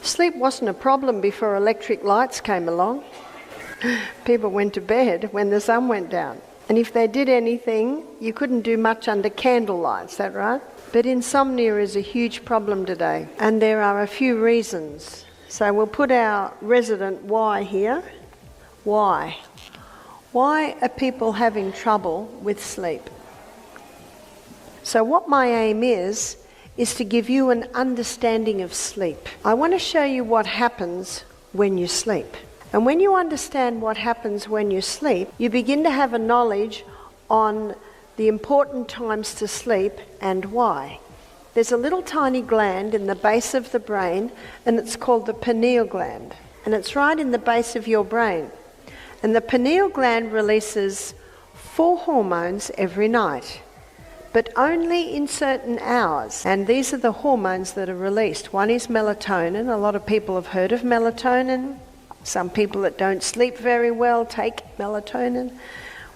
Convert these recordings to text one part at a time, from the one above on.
Sleep wasn't a problem before electric lights came along. People went to bed when the sun went down. And if they did anything, you couldn't do much under candlelight, is that right? But insomnia is a huge problem today, and there are a few reasons. So we'll put our resident why here. Why? Why are people having trouble with sleep? So what my aim is to give you an understanding of sleep. I want to show you what happens when you sleep. And when you understand what happens when you sleep, you begin to have a knowledge on the important times to sleep and why. There's a little tiny gland in the base of the brain, and it's called the pineal gland. And it's right in the base of your brain. And the pineal gland releases 4 hormones every night, but only in certain hours. And these are the hormones that are released. One is melatonin. A lot of people have heard of melatonin. Some people that don't sleep very well take melatonin.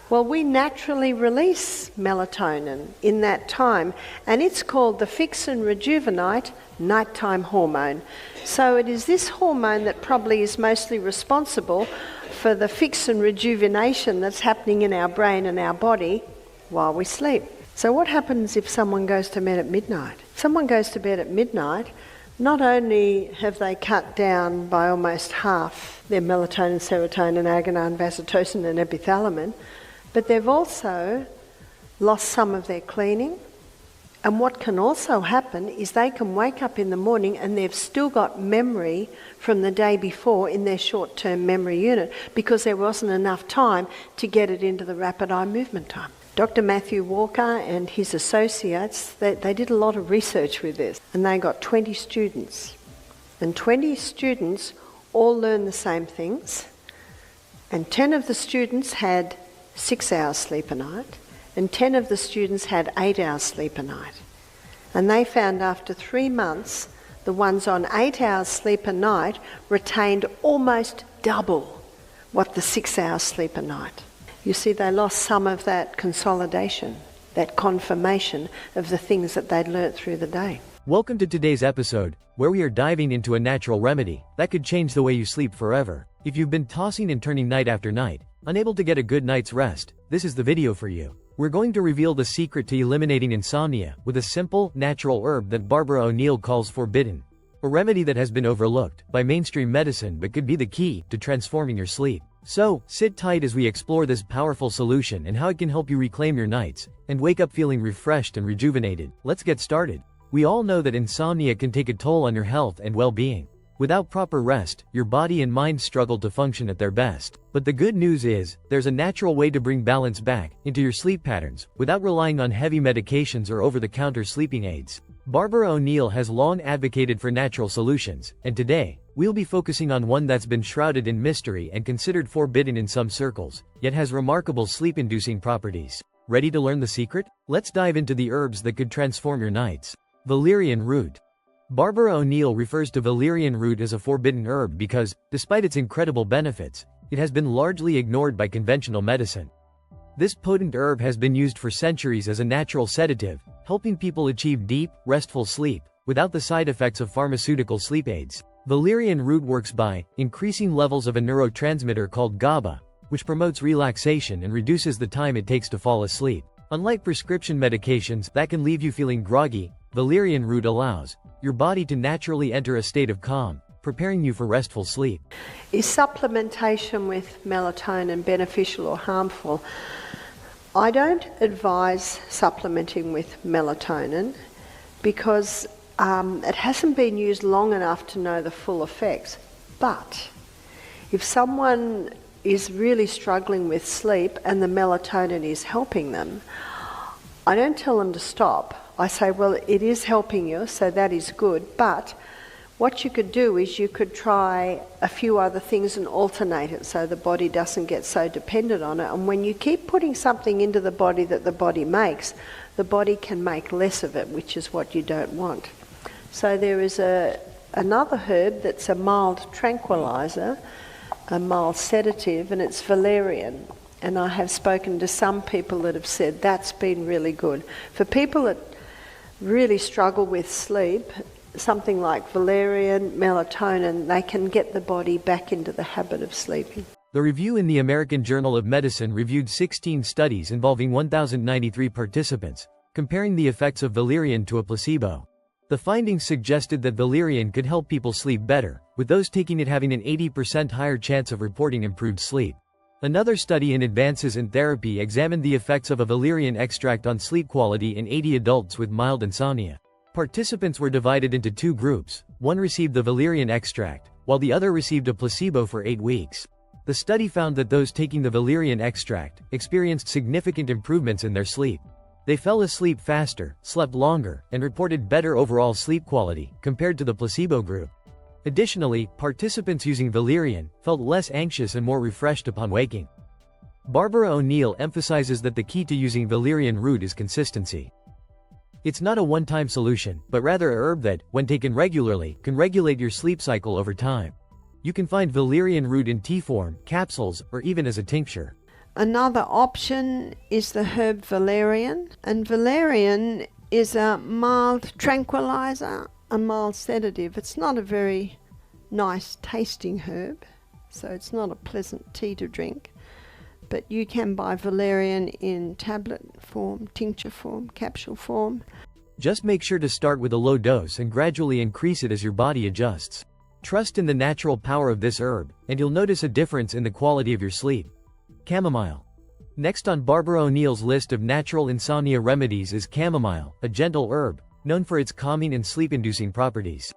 Well, we naturally release melatonin in that time, and it's called the fix and rejuvenate nighttime hormone. So it is this hormone that probably is mostly responsible for the fix and rejuvenation that's happening in our brain and our body while we sleep. So what happens if someone goes to bed at midnight? If someone goes to bed at midnight, not only have they cut down by almost half their melatonin, serotonin, agonine, vasotocin and epithalamin, but they've also lost some of their cleaning. And what can also happen is they can wake up in the morning and they've still got memory from the day before in their short-term memory unit because there wasn't enough time to get it into the rapid eye movement time. Dr. Matthew Walker and his associates, they did a lot of research with this, and they got 20 students. And 20 students all learned the same things, and 10 of the students had 6 hours sleep a night, and 10 of the students had 8 hours sleep a night. And they found after 3 months, the ones on 8 hours sleep a night retained almost double what the 6 hours sleep a night. You see, they lost some of that consolidation, that confirmation of the things that they'd learnt through the day. Welcome to today's episode, where we are diving into a natural remedy that could change the way you sleep forever. If you've been tossing and turning night after night, unable to get a good night's rest, this is the video for you. We're going to reveal the secret to eliminating insomnia with a simple, natural herb that Barbara O'Neill calls forbidden. A remedy that has been overlooked by mainstream medicine but could be the key to transforming your sleep. So, sit tight as we explore this powerful solution and how it can help you reclaim your nights and wake up feeling refreshed and rejuvenated. Let's get started. We all know that insomnia can take a toll on your health and well-being. Without proper rest, your body and mind struggle to function at their best. But the good news is, there's a natural way to bring balance back into your sleep patterns without relying on heavy medications or over-the-counter sleeping aids. Barbara O'Neill has long advocated for natural solutions, and today, we'll be focusing on one that's been shrouded in mystery and considered forbidden in some circles, yet has remarkable sleep-inducing properties. Ready to learn the secret? Let's dive into the herbs that could transform your nights. Valerian root. Barbara O'Neill refers to valerian root as a forbidden herb because, despite its incredible benefits, it has been largely ignored by conventional medicine. This potent herb has been used for centuries as a natural sedative, helping people achieve deep, restful sleep without the side effects of pharmaceutical sleep aids. Valerian root works by increasing levels of a neurotransmitter called GABA, which promotes relaxation and reduces the time it takes to fall asleep. Unlike prescription medications that can leave you feeling groggy, valerian root allows your body to naturally enter a state of calm, preparing you for restful sleep. Is supplementation with melatonin beneficial or harmful? I don't advise supplementing with melatonin because it hasn't been used long enough to know the full effects. But if someone is really struggling with sleep and the melatonin is helping them, I don't tell them to stop. I say, well, it is helping you, so that is good, but what you could do is you could try a few other things and alternate it so the body doesn't get so dependent on it. And when you keep putting something into the body that the body makes, the body can make less of it, which is what you don't want. So there is another herb that's a mild tranquilizer, a mild sedative, and it's valerian. And I have spoken to some people that have said that's been really good. For people that really struggle with sleep, something like valerian, melatonin, they can get the body back into the habit of sleeping. The review in the American Journal of Medicine reviewed 16 studies involving 1,093 participants, comparing the effects of valerian to a placebo. The findings suggested that valerian could help people sleep better, with those taking it having an 80% higher chance of reporting improved sleep. Another study in Advances in Therapy examined the effects of a valerian extract on sleep quality in 80 adults with mild insomnia. Participants were divided into two groups. One received the valerian extract, while the other received a placebo for 8 weeks. The study found that those taking the valerian extract experienced significant improvements in their sleep. They fell asleep faster, slept longer, and reported better overall sleep quality compared to the placebo group. Additionally, participants using valerian felt less anxious and more refreshed upon waking. Barbara O'Neill emphasizes that the key to using valerian root is consistency. It's not a one-time solution, but rather a herb that, when taken regularly, can regulate your sleep cycle over time. You can find valerian root in tea form, capsules, or even as a tincture. Another option is the herb valerian, and valerian is a mild tranquilizer, a mild sedative. It's not a very nice tasting herb, so it's not a pleasant tea to drink, but you can buy valerian in tablet form, tincture form, capsule form. Just make sure to start with a low dose and gradually increase it as your body adjusts. Trust in the natural power of this herb, and you'll notice a difference in the quality of your sleep. Chamomile. Next on Barbara O'Neill's list of natural insomnia remedies is chamomile, a gentle herb, known for its calming and sleep-inducing properties.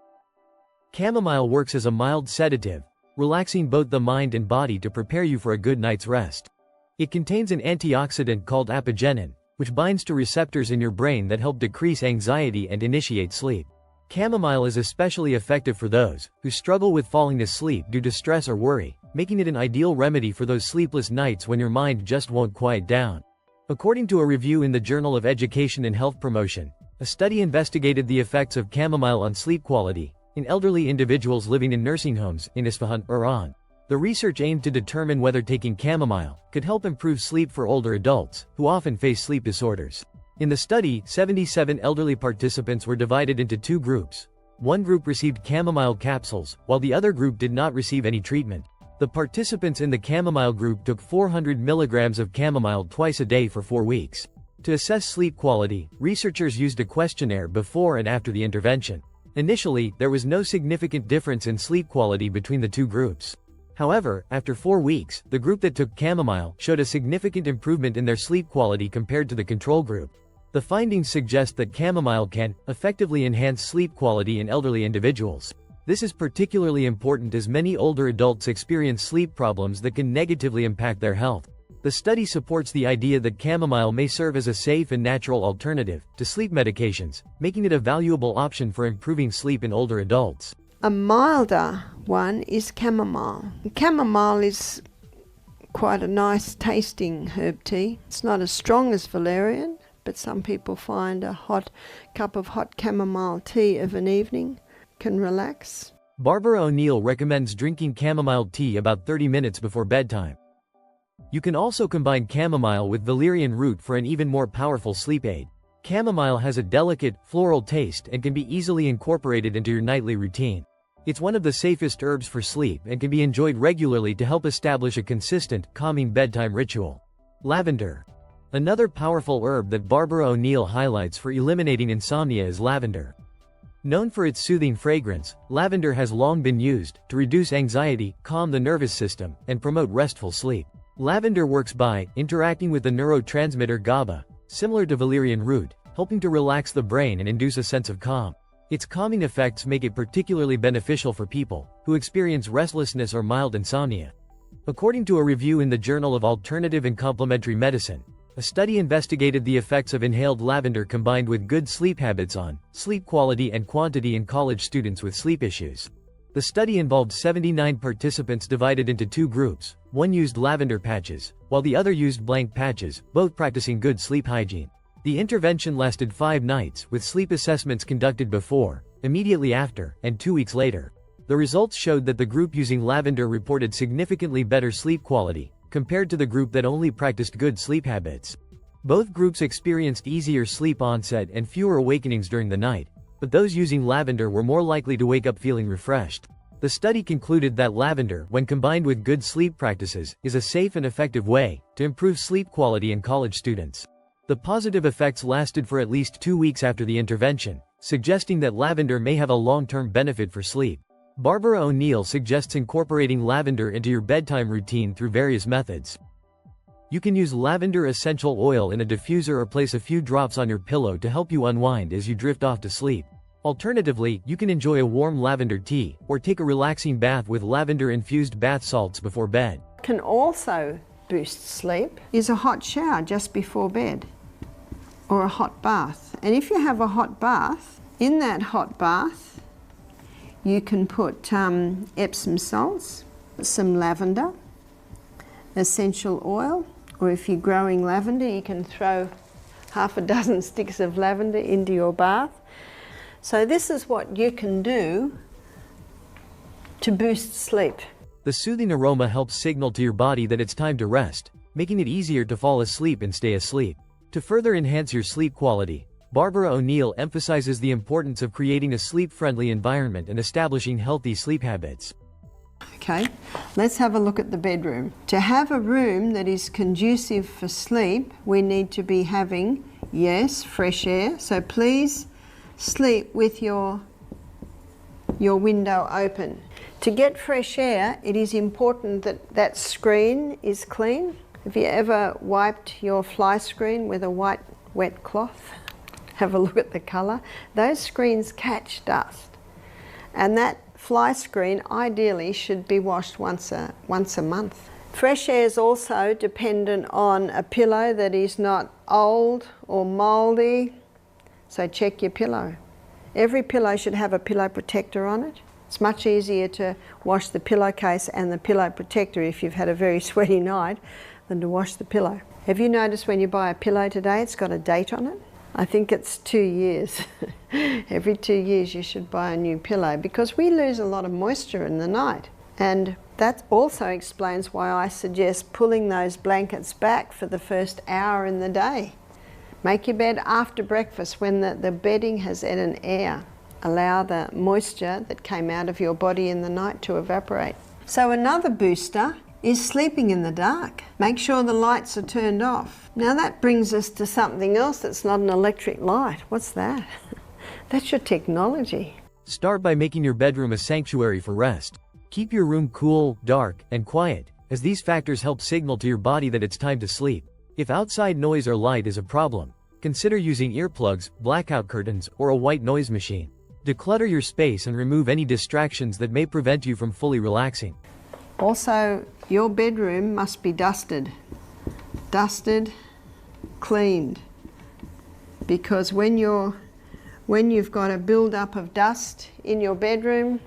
Chamomile works as a mild sedative, relaxing both the mind and body to prepare you for a good night's rest. It contains an antioxidant called apigenin, which binds to receptors in your brain that help decrease anxiety and initiate sleep. Chamomile is especially effective for those who struggle with falling asleep due to stress or worry, making it an ideal remedy for those sleepless nights when your mind just won't quiet down. According to a review in the Journal of Education and Health Promotion, a study investigated the effects of chamomile on sleep quality in elderly individuals living in nursing homes in Isfahan, Iran. The research aimed to determine whether taking chamomile could help improve sleep for older adults who often face sleep disorders. In the study, 77 elderly participants were divided into two groups. One group received chamomile capsules, while the other group did not receive any treatment. The participants in the chamomile group took 400 milligrams of chamomile twice a day for 4 weeks. To assess sleep quality, researchers used a questionnaire before and after the intervention. Initially, there was no significant difference in sleep quality between the two groups. However, after 4 weeks, the group that took chamomile showed a significant improvement in their sleep quality compared to the control group. The findings suggest that chamomile can effectively enhance sleep quality in elderly individuals. This is particularly important as many older adults experience sleep problems that can negatively impact their health. The study supports the idea that chamomile may serve as a safe and natural alternative to sleep medications, making it a valuable option for improving sleep in older adults. A milder one is chamomile. Chamomile is quite a nice tasting herb tea. It's not as strong as valerian, but some people find a hot cup of hot chamomile tea of an evening can relax. Barbara O'Neill recommends drinking chamomile tea about 30 minutes before bedtime. You can also combine chamomile with valerian root for an even more powerful sleep aid. Chamomile has a delicate, floral taste and can be easily incorporated into your nightly routine. It's one of the safest herbs for sleep and can be enjoyed regularly to help establish a consistent, calming bedtime ritual. Lavender. Another powerful herb that Barbara O'Neill highlights for eliminating insomnia is lavender. Known for its soothing fragrance, lavender has long been used to reduce anxiety, calm the nervous system, and promote restful sleep. Lavender works by interacting with the neurotransmitter GABA, similar to valerian root, helping to relax the brain and induce a sense of calm. Its calming effects make it particularly beneficial for people who experience restlessness or mild insomnia. According to a review in the Journal of Alternative and Complementary Medicine, a study investigated the effects of inhaled lavender combined with good sleep habits on sleep quality and quantity in college students with sleep issues. The study involved 79 participants divided into two groups. One used lavender patches, while the other used blank patches, both practicing good sleep hygiene. The intervention lasted 5 nights, with sleep assessments conducted before, immediately after, and 2 weeks later. The results showed that the group using lavender reported significantly better sleep quality, compared to the group that only practiced good sleep habits. Both groups experienced easier sleep onset and fewer awakenings during the night. but those using lavender were more likely to wake up feeling refreshed. The study concluded that lavender, when combined with good sleep practices, is a safe and effective way to improve sleep quality in college students. The positive effects lasted for at least 2 weeks after the intervention, suggesting that lavender may have a long-term benefit for sleep. Barbara O'Neill suggests incorporating lavender into your bedtime routine through various methods. You can use lavender essential oil in a diffuser or place a few drops on your pillow to help you unwind as you drift off to sleep. Alternatively, you can enjoy a warm lavender tea, or take a relaxing bath with lavender-infused bath salts before bed. Can also boost sleep is a hot shower just before bed, or a hot bath. And if you have a hot bath, in that hot bath, you can put Epsom salts, some lavender, essential oil, or if you're growing lavender, you can throw half a dozen sticks of lavender into your bath. So this is what you can do to boost sleep. The soothing aroma helps signal to your body that it's time to rest, making it easier to fall asleep and stay asleep. To further enhance your sleep quality, Barbara O'Neill emphasizes the importance of creating a sleep-friendly environment and establishing healthy sleep habits. Okay, let's have a look at the bedroom. To have a room that is conducive for sleep, we need to be having, yes, fresh air. So please sleep with your window open. To get fresh air, it is important that that screen is clean. Have you ever wiped your fly screen with a white wet cloth? Have a look at the colour. Those screens catch dust, and that fly screen ideally should be washed once a month. Fresh air is also dependent on a pillow that is not old or mouldy, so check your pillow. Every pillow should have a pillow protector on it. It's much easier to wash the pillowcase and the pillow protector if you've had a very sweaty night than to wash the pillow. Have you noticed when you buy a pillow today, it's got a date on it? I think it's 2 years. Every 2 years you should buy a new pillow, because we lose a lot of moisture in the night. And that also explains why I suggest pulling those blankets back for the first hour in the day. Make your bed after breakfast when the bedding has had an air. Allow the moisture that came out of your body in the night to evaporate. So another booster is sleeping in the dark. Make sure the lights are turned off. Now that brings us to something else that's not an electric light. What's that? That's your technology. Start by making your bedroom a sanctuary for rest. Keep your room cool, dark, and quiet, as these factors help signal to your body that it's time to sleep. If outside noise or light is a problem, consider using earplugs, blackout curtains, or a white noise machine. Declutter your space and remove any distractions that may prevent you from fully relaxing. Also, your bedroom must be dusted. Dusted, cleaned. Because when you've got a build-up of dust in your bedroom,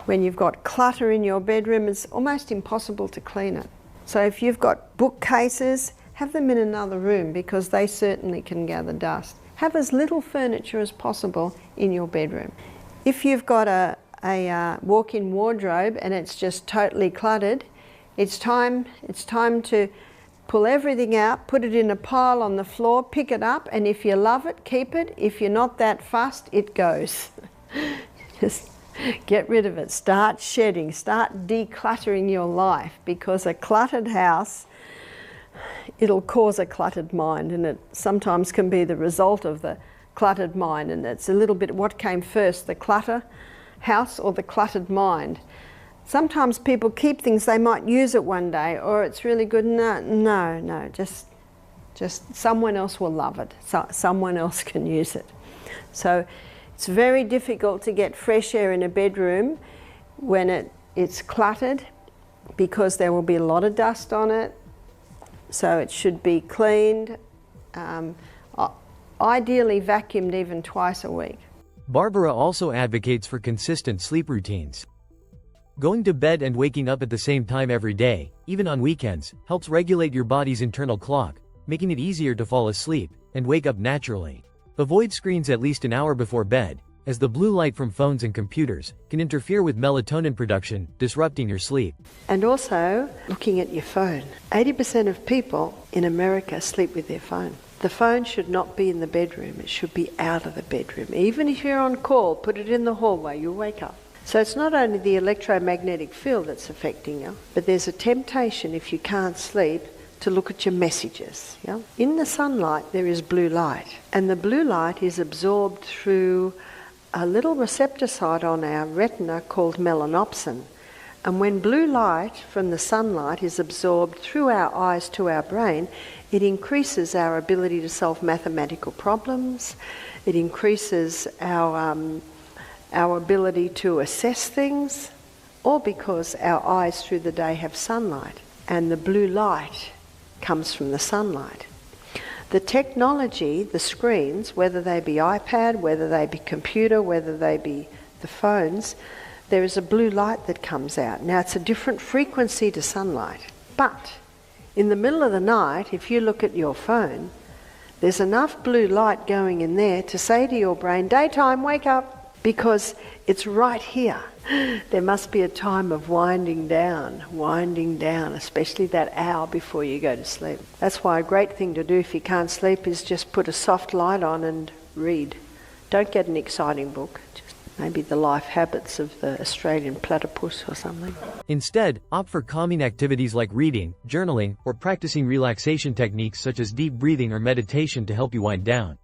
when you've got clutter in your bedroom, it's almost impossible to clean it. So if you've got bookcases, have them in another room, because they certainly can gather dust. Have as little furniture as possible in your bedroom. If you've got a walk-in wardrobe and it's just totally cluttered, it's time to pull everything out, put it in a pile on the floor, pick it up, and if you love it, keep it. If you're not that fussed, it goes. Just get rid of it. Start shedding. Start decluttering your life, because a cluttered house, it'll cause a cluttered mind, and it sometimes can be the result of the cluttered mind. And it's a little bit what came first, the clutter house or the cluttered mind. Sometimes people keep things, they might use it one day, or it's really good. No, just someone else will love it. So someone else can use it. So it's very difficult to get fresh air in a bedroom when it's cluttered, because there will be a lot of dust on it. So it should be cleaned, ideally vacuumed even twice a week. Barbara also advocates for consistent sleep routines. Going to bed and waking up at the same time every day, even on weekends, helps regulate your body's internal clock, making it easier to fall asleep and wake up naturally. Avoid screens at least an hour before bed, as the blue light from phones and computers can interfere with melatonin production, disrupting your sleep. And also, looking at your phone. 80% of people in America sleep with their phone. The phone should not be in the bedroom. It should be out of the bedroom. Even if you're on call, put it in the hallway, you'll wake up. So it's not only the electromagnetic field that's affecting you, but there's a temptation if you can't sleep to look at your messages. Yeah? In the sunlight there is blue light, and the blue light is absorbed through a little receptor site on our retina called melanopsin. And when blue light from the sunlight is absorbed through our eyes to our brain, it increases our ability to solve mathematical problems. It increases our ability to assess things, all because our eyes through the day have sunlight, and the blue light comes from the sunlight. The technology, the screens, whether they be iPad, whether they be computer, whether they be the phones, there is a blue light that comes out. Now it's a different frequency to sunlight, but in the middle of the night, if you look at your phone, there's enough blue light going in there to say to your brain, daytime, wake up, because it's right here. There must be a time of winding down, especially that hour before you go to sleep. That's why a great thing to do if you can't sleep is just put a soft light on and read. Don't get an exciting book. Just maybe The Life Habits of the Australian Platypus or something. Instead, opt for calming activities like reading, journaling, or practicing relaxation techniques such as deep breathing or meditation to help you wind down.